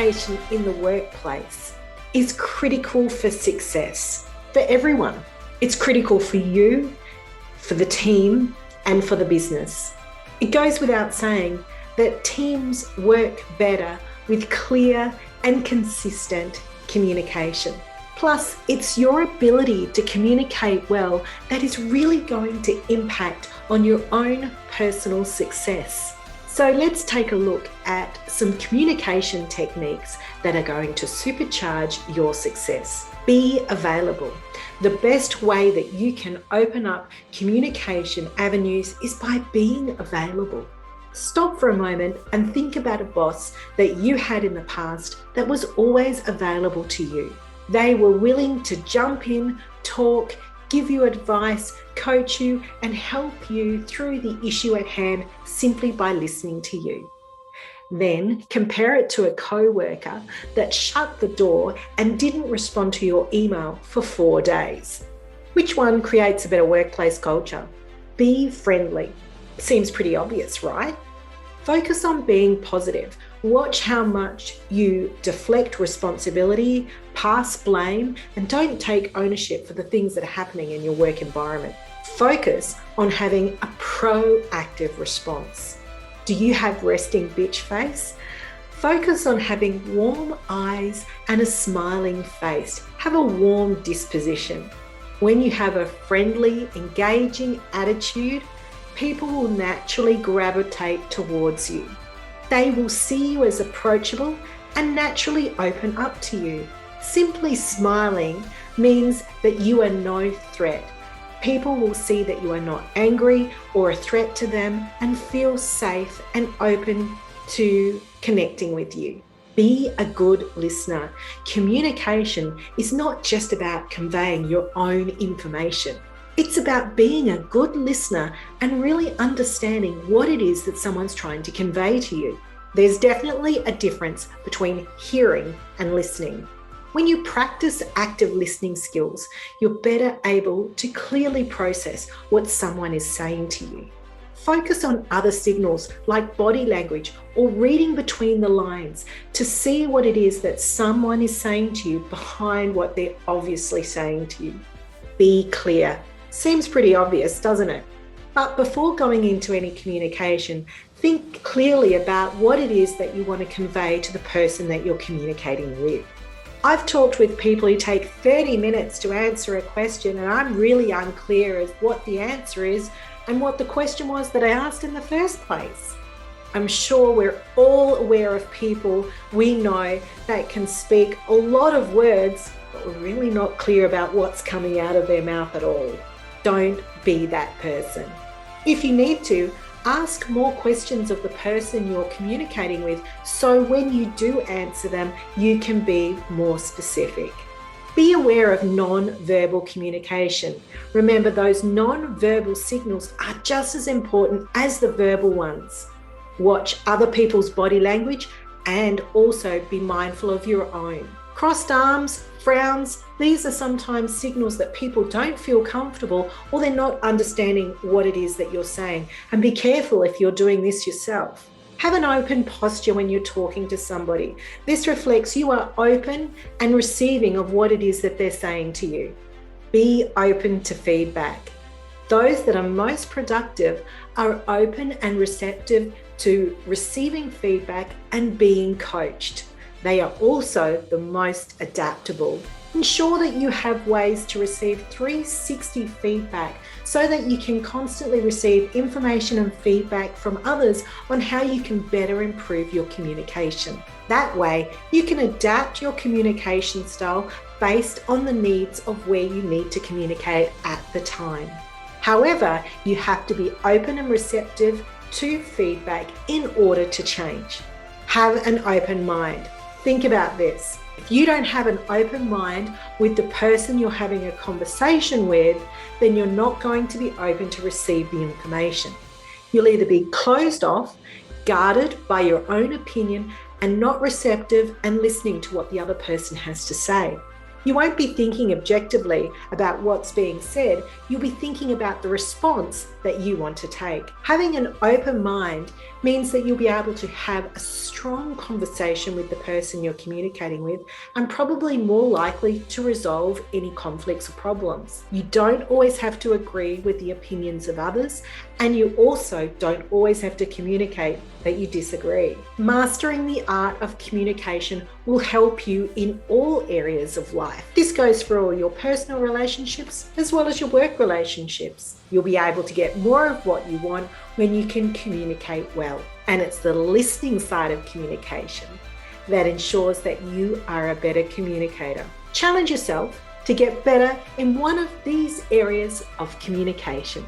communication in the workplace is critical for success for everyone. It's critical for you, for the team, and for the business. It goes without saying that teams work better with clear and consistent communication. Plus, it's your ability to communicate well that is really going to impact on your own personal success. So let's take a look at some communication techniques that are going to supercharge your success. Be available. The best way that you can open up communication avenues is by being available. Stop for a moment and think about a boss that you had in the past that was always available to you. They were willing to jump in, talk, give you advice, coach you, and help you through the issue at hand simply by listening to you. Then compare it to a co-worker that shut the door and didn't respond to your email for 4 days. Which one creates a better workplace culture? Be friendly. Seems pretty obvious, right? Focus on being positive. Watch how much you deflect responsibility, pass blame, and don't take ownership for the things that are happening in your work environment. Focus on having a proactive response. Do you have resting bitch face? Focus on having warm eyes and a smiling face. Have a warm disposition. When you have a friendly, engaging attitude, people will naturally gravitate towards you. They will see you as approachable and naturally open up to you. Simply smiling means that you are no threat. People will see that you are not angry or a threat to them and feel safe and open to connecting with you. Be a good listener. Communication is not just about conveying your own information. It's about being a good listener and really understanding what it is that someone's trying to convey to you. There's definitely a difference between hearing and listening. When you practice active listening skills, you're better able to clearly process what someone is saying to you. Focus on other signals like body language or reading between the lines to see what it is that someone is saying to you behind what they're obviously saying to you. Be clear. Seems pretty obvious, doesn't it? But before going into any communication, think clearly about what it is that you want to convey to the person that you're communicating with. I've talked with people who take 30 minutes to answer a question, and I'm really unclear as what the answer is and what the question was that I asked in the first place. I'm sure we're all aware of people we know that can speak a lot of words, but we're really not clear about what's coming out of their mouth at all. Don't be that person. If you need to, ask more questions of the person you're communicating with so when you do answer them, you can be more specific. Be aware of non-verbal communication. Remember, those non-verbal signals are just as important as the verbal ones. Watch other people's body language and also be mindful of your own. Crossed arms, frowns, these are sometimes signals that people don't feel comfortable or they're not understanding what it is that you're saying. And be careful if you're doing this yourself. Have an open posture when you're talking to somebody. This reflects you are open and receiving of what it is that they're saying to you. Be open to feedback. Those that are most productive are open and receptive to receiving feedback and being coached. They are also the most adaptable. Ensure that you have ways to receive 360 feedback so that you can constantly receive information and feedback from others on how you can better improve your communication. That way, you can adapt your communication style based on the needs of where you need to communicate at the time. However, you have to be open and receptive to feedback in order to change. Have an open mind. Think about this. If you don't have an open mind with the person you're having a conversation with, then you're not going to be open to receive the information. You'll either be closed off, guarded by your own opinion, and not receptive and listening to what the other person has to say. You won't be thinking objectively about what's being said. You'll be thinking about the response that you want to take. Having an open mind means that you'll be able to have a strong conversation with the person you're communicating with and probably more likely to resolve any conflicts or problems. You don't always have to agree with the opinions of others, and you also don't always have to communicate that you disagree. Mastering the art of communication will help you in all areas of life. This goes for all your personal relationships as well as your work relationships. You'll be able to get more of what you want when you can communicate well. And it's the listening side of communication that ensures that you are a better communicator. Challenge yourself to get better in one of these areas of communication.